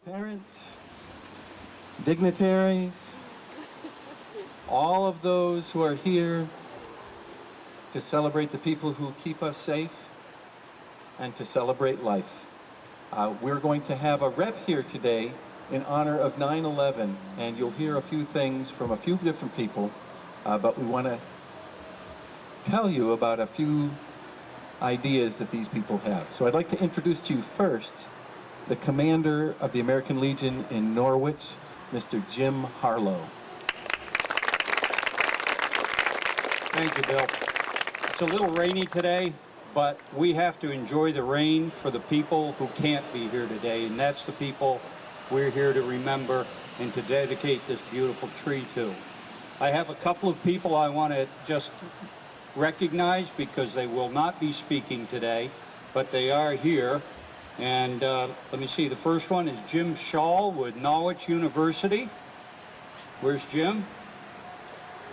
parents, dignitaries, all of those who are here to celebrate the people who keep us safe and to celebrate life. We're going to have a rep here today in honor of 9/11, and you'll hear a few things from a few different people, but we want to tell you about a few ideas that these people have. So I'd like to introduce to you first the commander of the American Legion in Norwich, Mr. Jim Harlow. Thank you, Bill. It's a little rainy today, but we have to enjoy the rain for the people who can't be here today, and that's the people we're here to remember and to dedicate this beautiful tree to. I have a couple of people I want to just recognize because they will not be speaking today, but they are here. And let me see, the first one is Jim Shaw with Norwich University. Where's Jim?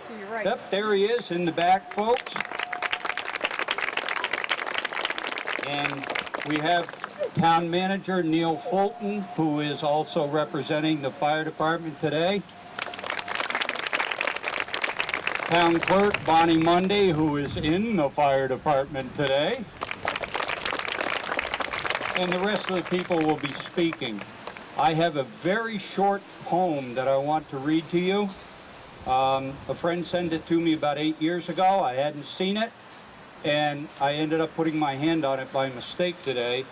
To your right. Yep, there he is in the back, folks. And we have Town Manager Neil Fulton, who is also representing the fire department today. Town Clerk Bonnie Monday, who is in the fire department today. And the rest of the people will be speaking. I have a very short poem that I want to read to you. A friend sent it to me about 8 years ago. I hadn't seen it, and I ended up putting my hand on it by mistake today,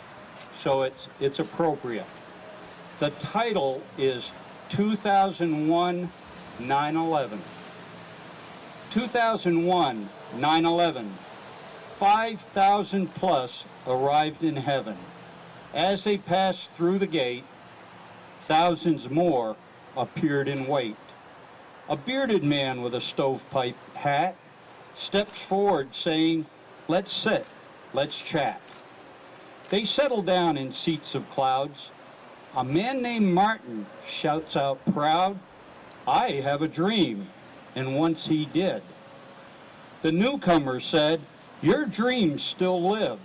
so it's appropriate. The title is 2001 9/11. 2001 9/11. 5,000 plus arrived in heaven. As they passed through the gate, thousands more appeared in wait. A bearded man with a stovepipe hat steps forward saying, "Let's sit, let's chat." They settle down in seats of clouds. A man named Martin shouts out proud, "I have a dream," and once he did. The newcomer said, "Your dreams still live."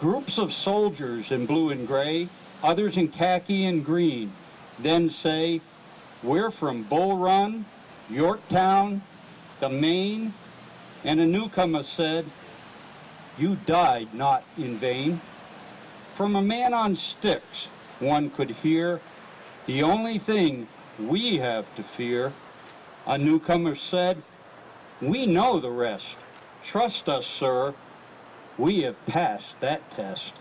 Groups of soldiers in blue and gray, others in khaki and green, then say, "We're from Bull Run, Yorktown, the Maine," and a newcomer said, "You died not in vain." From a man on sticks, one could hear, "The only thing we have to fear." A newcomer said, "We know the rest. Trust us, sir. We have passed that test."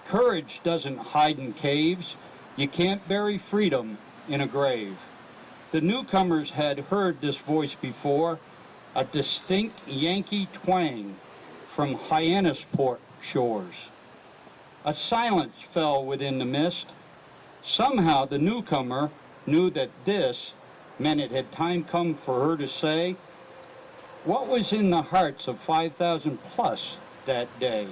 Courage doesn't hide in caves. You can't bury freedom in a grave. The newcomers had heard this voice before, a distinct Yankee twang from Hyannisport shores. A silence fell within the mist. Somehow the newcomer knew that this meant it had time come for her to say what was in the hearts of 5,000 plus that day.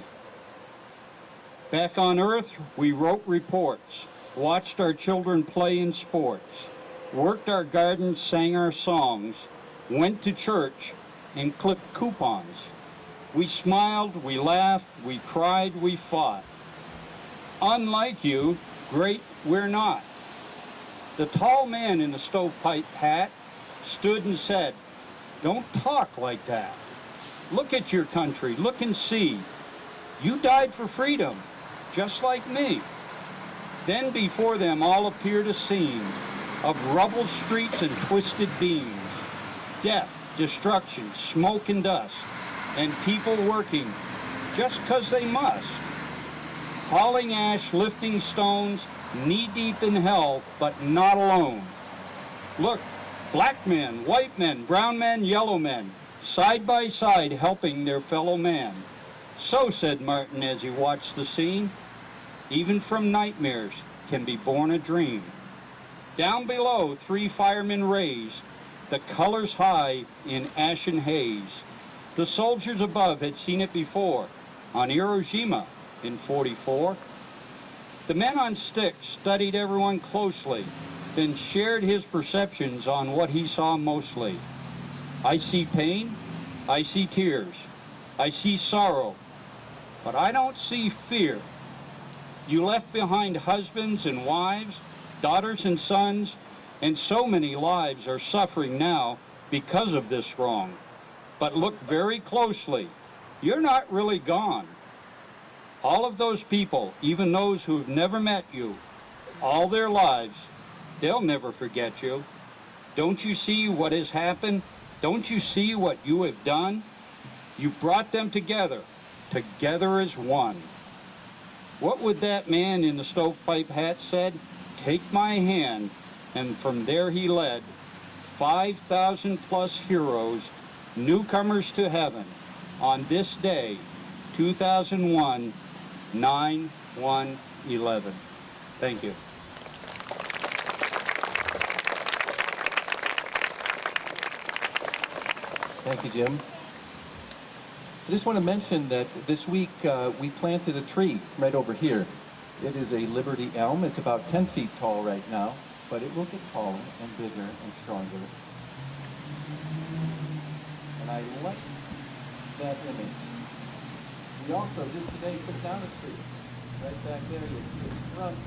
Back on Earth, we wrote reports, watched our children play in sports, worked our gardens, sang our songs, went to church, and clipped coupons. We smiled, we laughed, we cried, we fought. Unlike you, great we're not. The tall man in the stovepipe hat stood and said, "Don't talk like that. Look at your country, look and see. You died for freedom, just like me." Then before them all appeared a scene of rubble streets and twisted beams, death, destruction, smoke and dust, and people working just 'cause they must. Hauling ash, lifting stones, knee-deep in hell, but not alone. Look, black men, white men, brown men, yellow men, side by side helping their fellow man. So, said Martin as he watched the scene, even from nightmares can be born a dream. Down below, 3 firemen raised, the colors high in ashen haze. The soldiers above had seen it before, on Hiroshima in '44. The man on sticks studied everyone closely, then shared his perceptions on what he saw mostly. I see pain, I see tears, I see sorrow, but I don't see fear. You left behind husbands and wives, daughters and sons, and so many lives are suffering now because of this wrong. But look very closely. You're not really gone. All of those people, even those who've never met you, all their lives, they'll never forget you. Don't you see what has happened? Don't you see what you have done? You brought them together as one. What would that man in the stovepipe hat said? Take my hand, and from there he led 5,000 plus heroes, newcomers to heaven, on this day, 2001, 9/1/11. Thank you. Thank you, Jim. I just want to mention that this week we planted a tree right over here. It is a Liberty elm. It's about 10 feet tall right now, but it will get taller and bigger and stronger. And I like that image. We also just today put down a tree right back there. You'll see it front.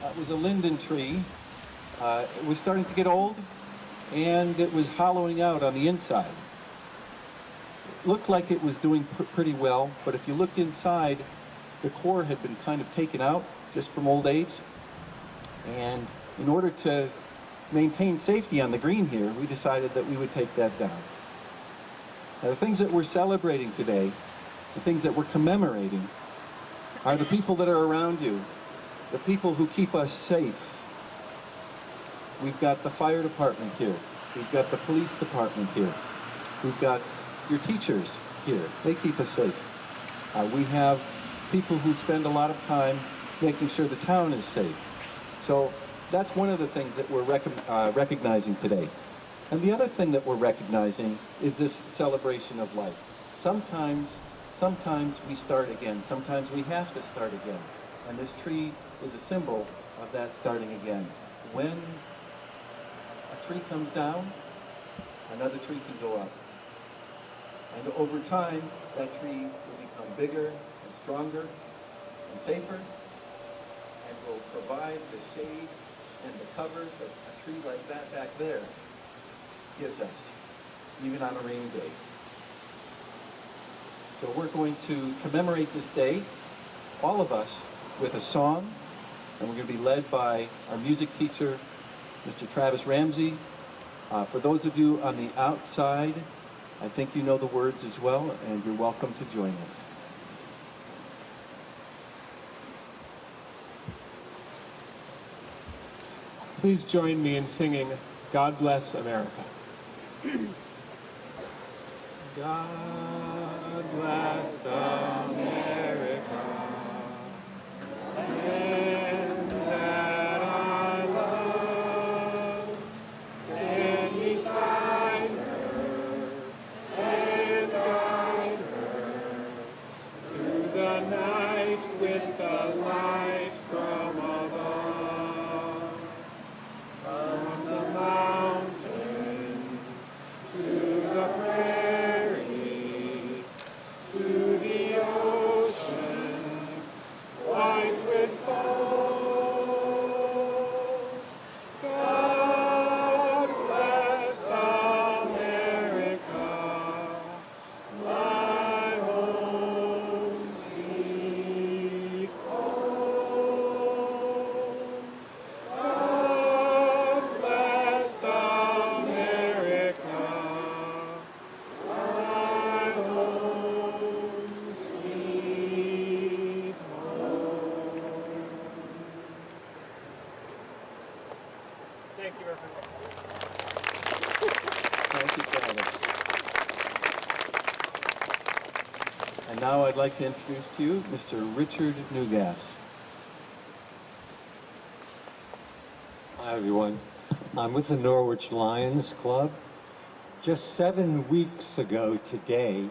That was a linden tree. It was starting to get old, and it was hollowing out on the inside. It looked like it was doing pretty well, but if you looked inside, the core had been kind of taken out just from old age. And in order to maintain safety on the green here, we decided that we would take that down. Now, the things that we're celebrating today, the things that we're commemorating, are the people that are around you, the people who keep us safe. We've got the fire department here. We've got the police department here. We've got your teachers here. They keep us safe. We have people who spend a lot of time making sure the town is safe. So that's one of the things that we're recognizing today. And the other thing that we're recognizing is this celebration of life. Sometimes we start again. Sometimes we have to start again. And this tree is a symbol of that starting again. When a tree comes down, another tree can go up. And over time, that tree will become bigger and stronger and safer, and will provide the shade and the cover that a tree like that back there gives us, even on a rainy day. So we're going to commemorate this day, all of us, with a song, and we're going to be led by our music teacher, Mr. Travis Ramsey. For those of you on the outside, I think you know the words as well, and you're welcome to join us. Please join me in singing God Bless America. God bless America, land that I love. Stand beside her and guide her through the night with the light from above. From the mountains to the prairies, to the ocean, white with foam. God bless America, my home sweet home. God bless America, my home sweet home. Thank you, everyone. Thank you, Travis. And now I'd like to introduce to you Mr. Richard Newgas. Hi, everyone. I'm with the Norwich Lions Club. Just 7 weeks ago today,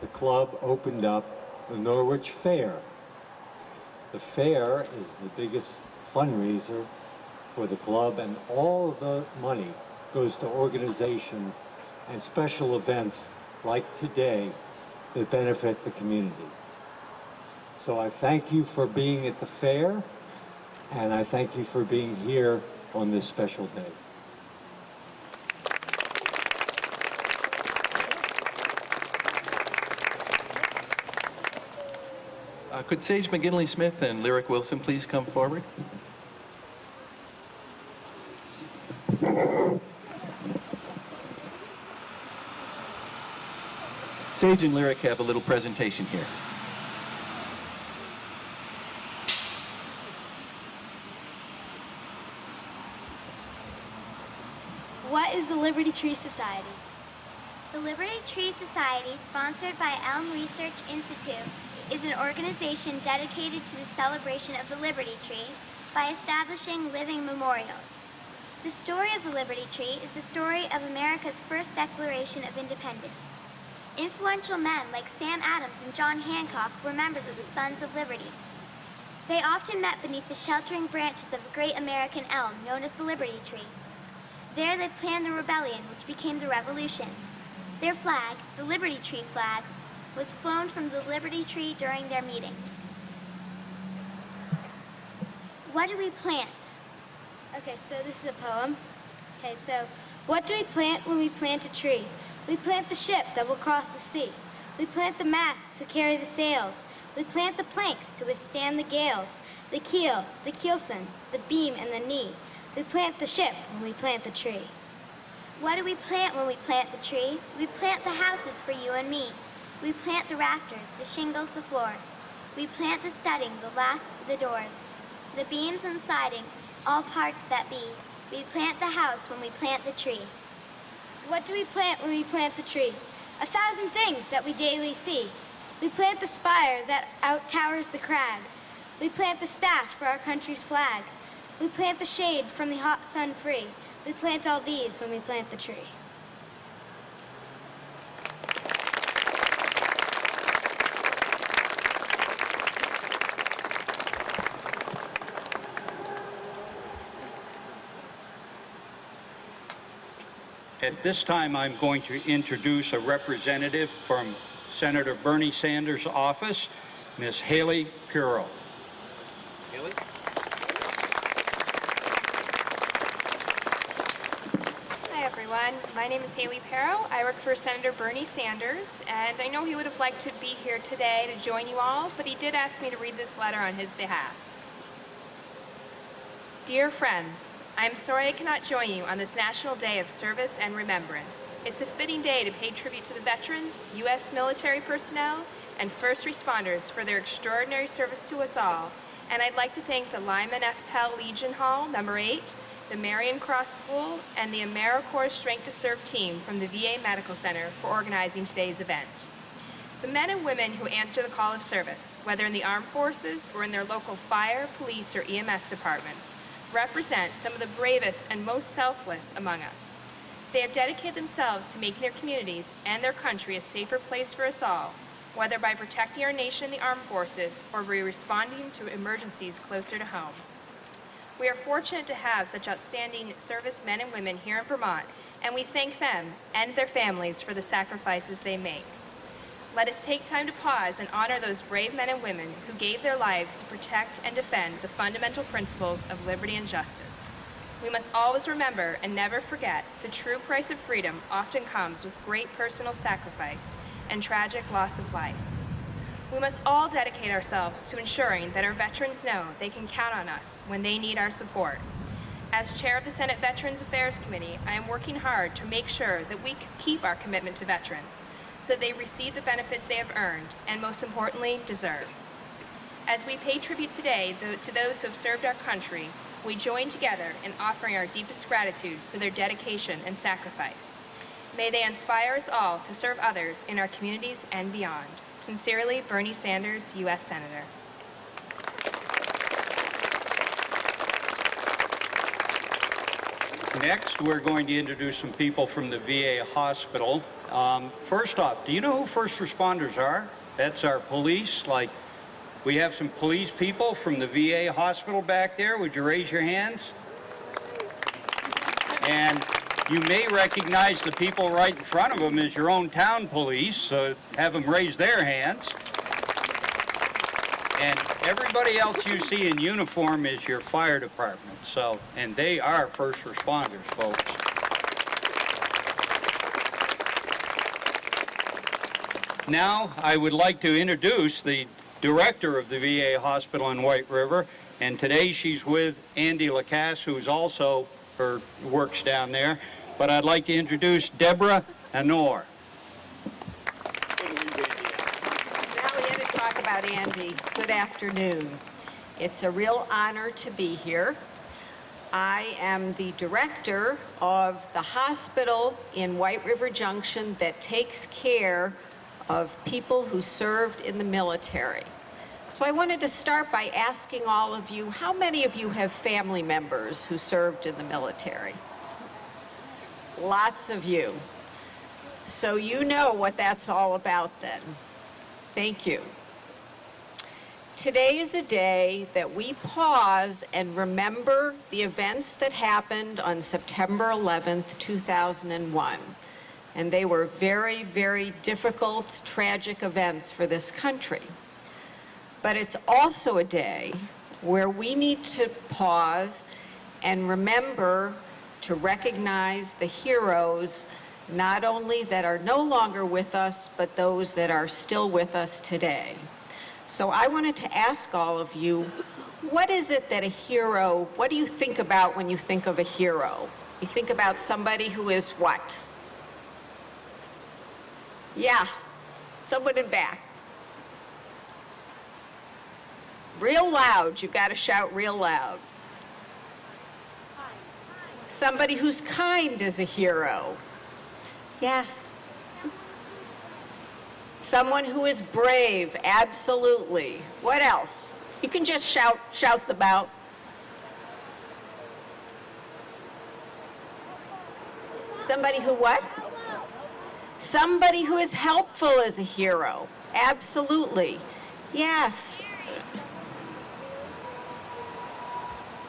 the club opened up the Norwich Fair. The fair is the biggest fundraiser for the club, and all of the money goes to organization and special events like today that benefit the community. So I thank you for being at the fair, and I thank you for being here on this special day. Could Sage McGinley Smith and Lyric Wilson please come forward? Sage and Lyric have a little presentation here. What is the Liberty Tree Society? The Liberty Tree Society, sponsored by Elm Research Institute, is an organization dedicated to the celebration of the Liberty Tree by establishing living memorials. The story of the Liberty Tree is the story of America's first Declaration of Independence. Influential men like Sam Adams and John Hancock were members of the Sons of Liberty. They often met beneath the sheltering branches of the great American elm known as the Liberty Tree. There they planned the rebellion, which became the Revolution. Their flag, the Liberty Tree flag, was flown from the Liberty Tree during their meetings. What do we plant? Okay, so this is a poem. Okay, so what do we plant when we plant a tree? We plant the ship that will cross the sea. We plant the masts to carry the sails. We plant the planks to withstand the gales, the keel, the keelson, the beam, and the knee. We plant the ship when we plant the tree. What do we plant when we plant the tree? We plant the houses for you and me. We plant the rafters, the shingles, the floors. We plant the studding, the lath, the doors, the beams and siding, all parts that be. We plant the house when we plant the tree. What do we plant when we plant the tree? 1,000 things that we daily see. We plant the spire that outtowers the crag. We plant the staff for our country's flag. We plant the shade from the hot sun free. We plant all these when we plant the tree. At this time, I'm going to introduce a representative from Senator Bernie Sanders' office, Ms. Haley Pirro. Haley? Hi, everyone. My name is Haley Pirro. I work for Senator Bernie Sanders, and I know he would have liked to be here today to join you all, but he did ask me to read this letter on his behalf. Dear friends, I am sorry I cannot join you on this National Day of Service and Remembrance. It's a fitting day to pay tribute to the veterans, U.S. military personnel, and first responders for their extraordinary service to us all, and I'd like to thank the Lyman F. Pell Legion Hall, number 8, the Marion Cross School, and the AmeriCorps Strength to Serve team from the VA Medical Center for organizing today's event. The men and women who answer the call of service, whether in the armed forces or in their local fire, police, or EMS departments, represent some of the bravest and most selfless among us. They have dedicated themselves to making their communities and their country a safer place for us all, whether by protecting our nation in the armed forces or by responding to emergencies closer to home. We are fortunate to have such outstanding service men and women here in Vermont, and we thank them and their families for the sacrifices they make. Let us take time to pause and honor those brave men and women who gave their lives to protect and defend the fundamental principles of liberty and justice. We must always remember and never forget the true price of freedom often comes with great personal sacrifice and tragic loss of life. We must all dedicate ourselves to ensuring that our veterans know they can count on us when they need our support. As chair of the Senate Veterans Affairs Committee, I am working hard to make sure that we keep our commitment to veterans, so they receive the benefits they have earned and, most importantly, deserve. As we pay tribute today to those who have served our country, we join together in offering our deepest gratitude for their dedication and sacrifice. May they inspire us all to serve others in our communities and beyond. Sincerely, Bernie Sanders, U.S. Senator. Next, we're going to introduce some people from the VA hospital. First off, do you know who first responders are? That's our police. Like, we have some police people from the VA hospital back there. Would you raise your hands? And you may recognize the people right in front of them as your own town police, so have them raise their hands. And everybody else you see in uniform is your fire department. So, and they are first responders, folks. Now, I would like to introduce the director of the VA hospital in White River, and today she's with Andy Lacasse, who's also, or works down there. But I'd like to introduce Deborah Honor. Now we're going to talk about Andy. Good afternoon. It's a real honor to be here. I am the director of the hospital in White River Junction that takes care of people who served in the military. So I wanted to start by asking all of you, how many of you have family members who served in the military? Lots of you. So you know what that's all about then. Thank you. Today is a day that we pause and remember the events that happened on September 11th, 2001. And they were very, very difficult, tragic events for this country. But it's also a day where we need to pause and remember to recognize the heroes, not only that are no longer with us, but those that are still with us today. So I wanted to ask all of you, what is it that a hero, what do you think about when you think of a hero? You think about somebody who is what? Yeah, someone in back. Real loud, you've got to shout real loud. Somebody who's kind is a hero. Yes. Someone who is brave, absolutely. What else? You can just shout them out. Somebody who what? Somebody who is helpful is a hero. Absolutely. Yes.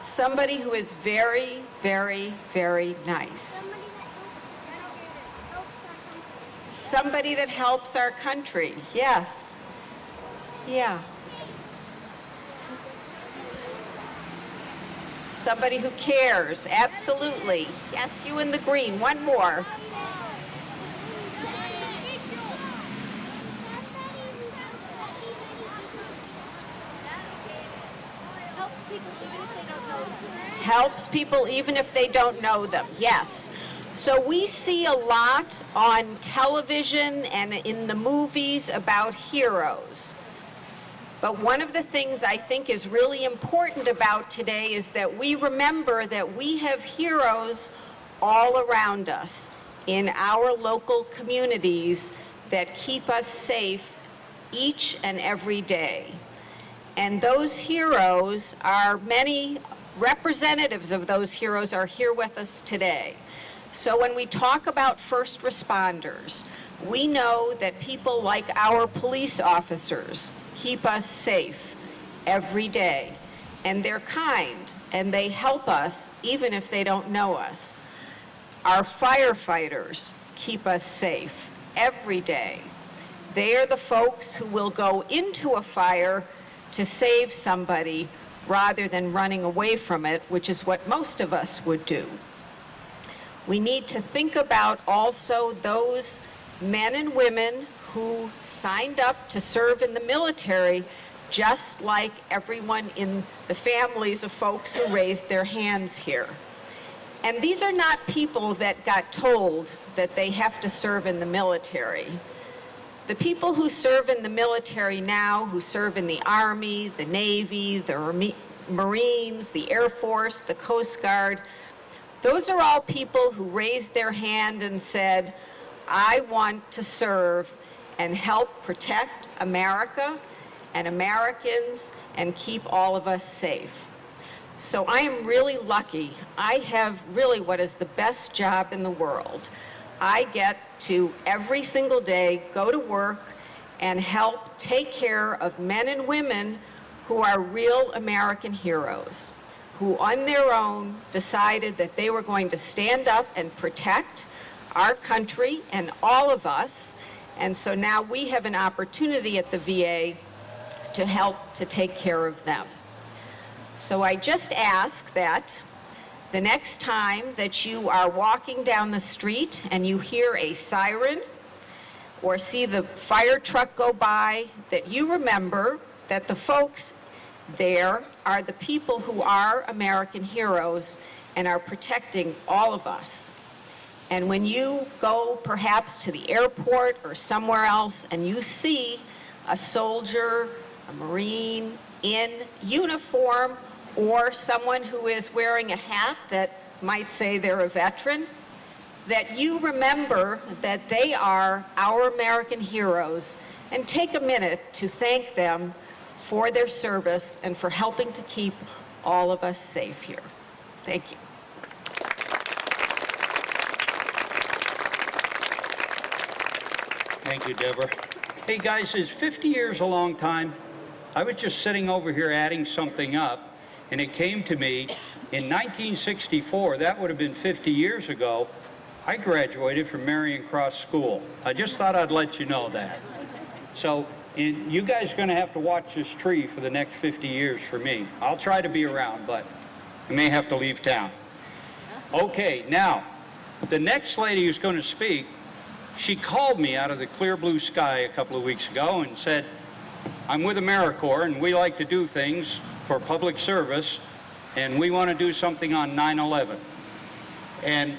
Somebody who is very, very, very nice. Somebody that helps our country. Yes. Yeah. Somebody who cares. Absolutely. Yes, you in the green. One more. Helps people even if they don't know them. Yes. So we see a lot on television and in the movies about heroes. But one of the things I think is really important about today is that we remember that we have heroes all around us in our local communities that keep us safe each and every day. And those heroes are, many representatives of those heroes are here with us today. So when we talk about first responders, we know that people like our police officers keep us safe every day. And they're kind, and they help us even if they don't know us. Our firefighters keep us safe every day. They are the folks who will go into a fire to save somebody rather than running away from it, which is what most of us would do. We need to think about also those men and women who signed up to serve in the military, just like everyone in the families of folks who raised their hands here. And these are not people that got told that they have to serve in the military. The people who serve in the military now, who serve in the Army, the Navy, the Marines, the Air Force, the Coast Guard, those are all people who raised their hand and said, I want to serve and help protect America and Americans and keep all of us safe. So I am really lucky. I have really what is the best job in the world. I get to every single day go to work and help take care of men and women who are real American heroes, who on their own decided that they were going to stand up and protect our country and all of us. And so now we have an opportunity at the VA to help to take care of them. So I just ask that the next time that you are walking down the street and you hear a siren or see the fire truck go by, that you remember that the folks there are the people who are American heroes and are protecting all of us. And when you go perhaps to the airport or somewhere else and you see a soldier, a Marine in uniform, or someone who is wearing a hat that might say they're a veteran, that you remember that they are our American heroes and take a minute to thank them for their service and for helping to keep all of us safe here. Thank you. Thank you, Deborah. Hey guys, is 50 years a long time? I was just sitting over here adding something up, and it came to me in 1964, that would have been 50 years ago, I graduated from Marion Cross School. I just thought I'd let you know that. So you guys are going to have to watch this tree for the next 50 years for me. I'll try to be around, but I may have to leave town. Okay, now, the next lady who's going to speak, she called me out of the clear blue sky a couple of weeks ago and said, I'm with AmeriCorps and we like to do things for public service and we want to do something on 9/11. And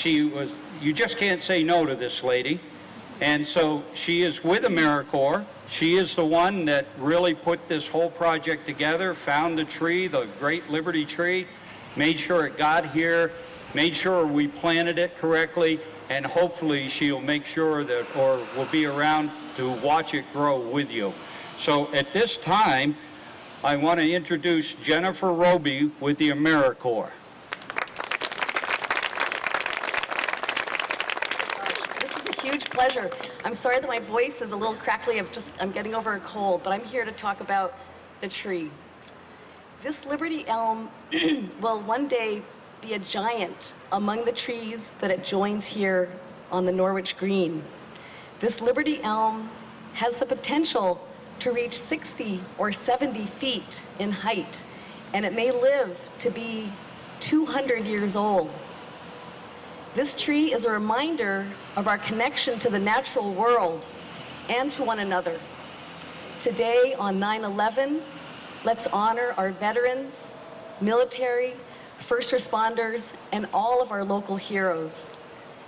you just can't say no to this lady. And so she is with AmeriCorps. She is the one that really put this whole project together, found the tree, the great Liberty tree, made sure it got here, made sure we planted it correctly, and hopefully she'll make sure that, or will be around to watch it grow with you. So at this time, I want to introduce Jennifer Roby with the AmeriCorps. This is a huge pleasure. I'm sorry that my voice is a little crackly. I'm getting over a cold, but I'm here to talk about the tree. This Liberty elm will one day be a giant among the trees that it joins here on the Norwich Green. This Liberty elm has the potential to reach 60 or 70 feet in height, and it may live to be 200 years old. This tree is a reminder of our connection to the natural world and to one another. Today on 9/11, let's honor our veterans, military, first responders, and all of our local heroes.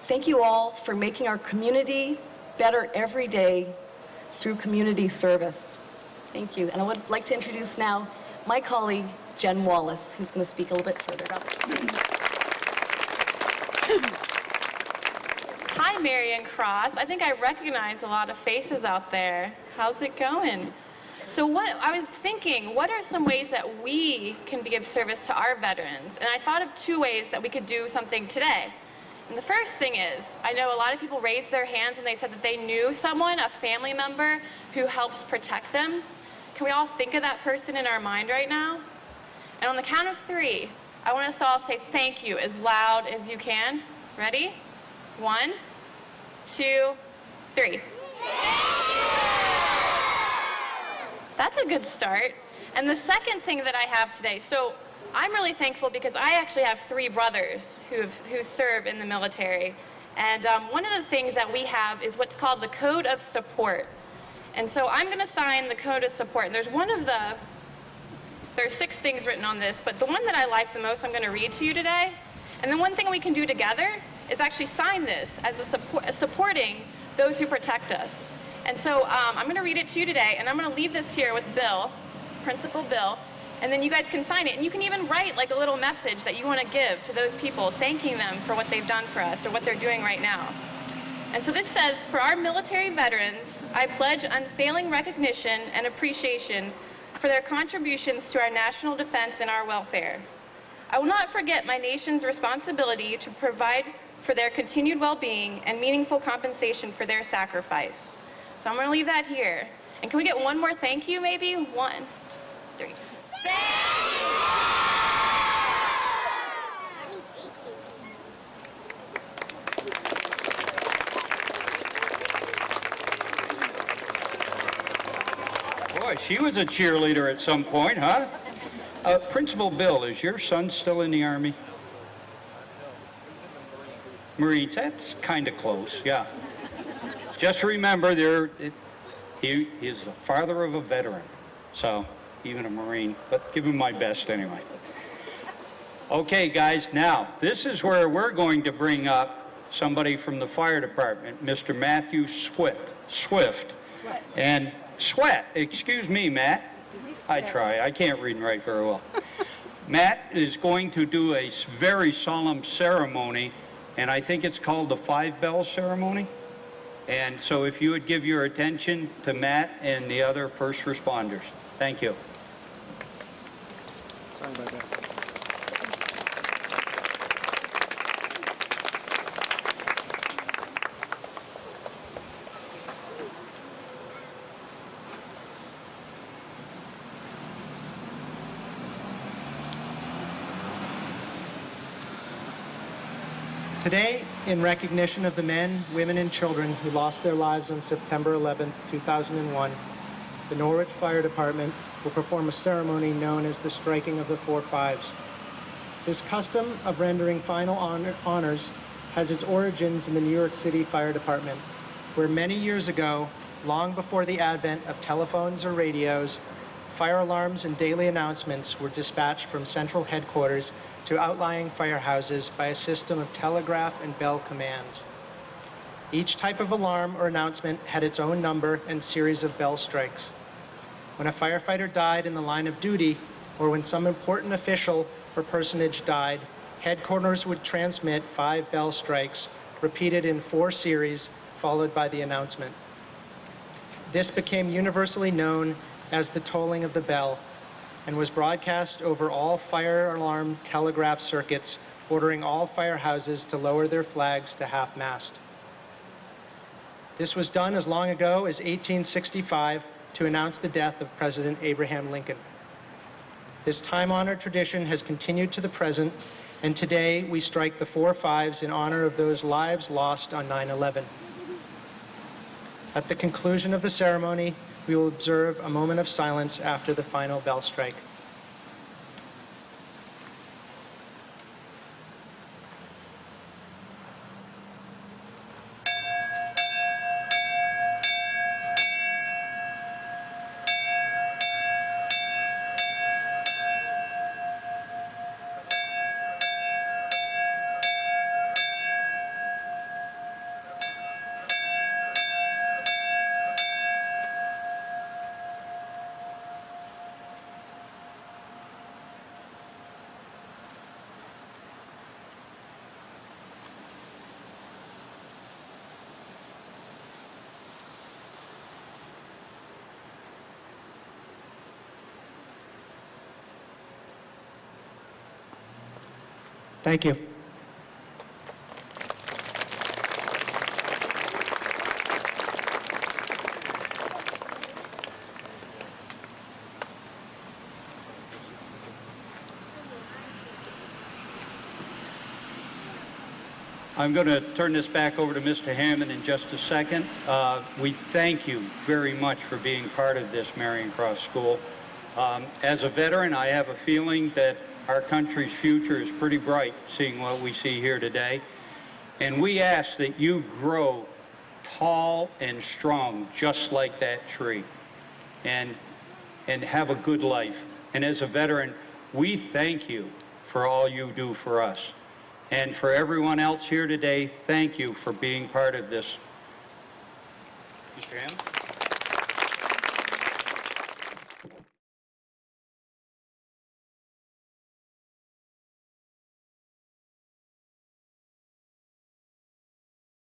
Thank you all for making our community better every day through community service. Thank you. And I would like to introduce now my colleague, Jen Wallace, who's going to speak a little bit further about it. Hi, Marion Cross. I think I recognize a lot of faces out there. How's it going? So I was thinking, what are some ways that we can be of service to our veterans? And I thought of two ways that we could do something today. And the first thing is, I know a lot of people raised their hands when they said that they knew someone, a family member, who helps protect them. Can we all think of that person in our mind right now? And on the count of 3, I want us to all say thank you as loud as you can. Ready? 1, 2, 3. That's a good start. And the second thing that I have today, so I'm really thankful because I actually have 3 brothers who serve in the military. And one of the things that we have is what's called the Code of Support. And so I'm going to sign the Code of Support. And there's 6 things written on this, but the one that I like the most I'm going to read to you today. And then one thing we can do together is actually sign this as supporting those who protect us. And so I'm going to read it to you today, and I'm going to leave this here with Bill, Principal Bill, and then you guys can sign it. And you can even write like a little message that you want to give to those people, thanking them for what they've done for us or what they're doing right now. And so this says, for our military veterans, I pledge unfailing recognition and appreciation for their contributions to our national defense and our welfare. I will not forget my nation's responsibility to provide for their continued well-being and meaningful compensation for their sacrifice. So I'm going to leave that here. And can we get one more thank you, maybe? 1, 2, 3. Boy, boy, she was a cheerleader at some point, huh? Principal Bill, is your son still in the Army? Marines, that's kind of close, yeah. Just remember, he is the father of a veteran, so even a Marine, but give him my best anyway. Okay, guys, now, this is where we're going to bring up somebody from the fire department, Mr. Matthew Swift. And Sweat, excuse me, Matt. I try, I can't read and write very well. Matt is going to do a very solemn ceremony, and I think it's called the 5-bell ceremony. And so if you would give your attention to Matt and the other first responders. Thank you. Sorry about that. Today, in recognition of the men, women, and children who lost their lives on September 11, 2001, the Norwich Fire Department will perform a ceremony known as the Striking of the 4 Fives. This custom of rendering final honors has its origins in the New York City Fire Department, where many years ago, long before the advent of telephones or radios, fire alarms and daily announcements were dispatched from central headquarters to outlying firehouses by a system of telegraph and bell commands. Each type of alarm or announcement had its own number and series of bell strikes. When a firefighter died in the line of duty, or when some important official or personage died, headquarters would transmit 5 bell strikes, repeated in 4 series, followed by the announcement. This became universally known as the tolling of the bell, and was broadcast over all fire alarm telegraph circuits, ordering all firehouses to lower their flags to half-mast. This was done as long ago as 1865 to announce the death of President Abraham Lincoln. This time-honored tradition has continued to the present, and today we strike the 4 fives in honor of those lives lost on 9/11. At the conclusion of the ceremony, we will observe a moment of silence after the final bell strike. Thank you. I'm going to turn this back over to Mr. Hammond in just a second. We thank you very much for being part of this Marion Cross School. As a veteran, I have a feeling that our country's future is pretty bright, seeing what we see here today. And we ask that you grow tall and strong, just like that tree, and have a good life. And as a veteran, we thank you for all you do for us. And for everyone else here today, thank you for being part of this. Mr. Hammond?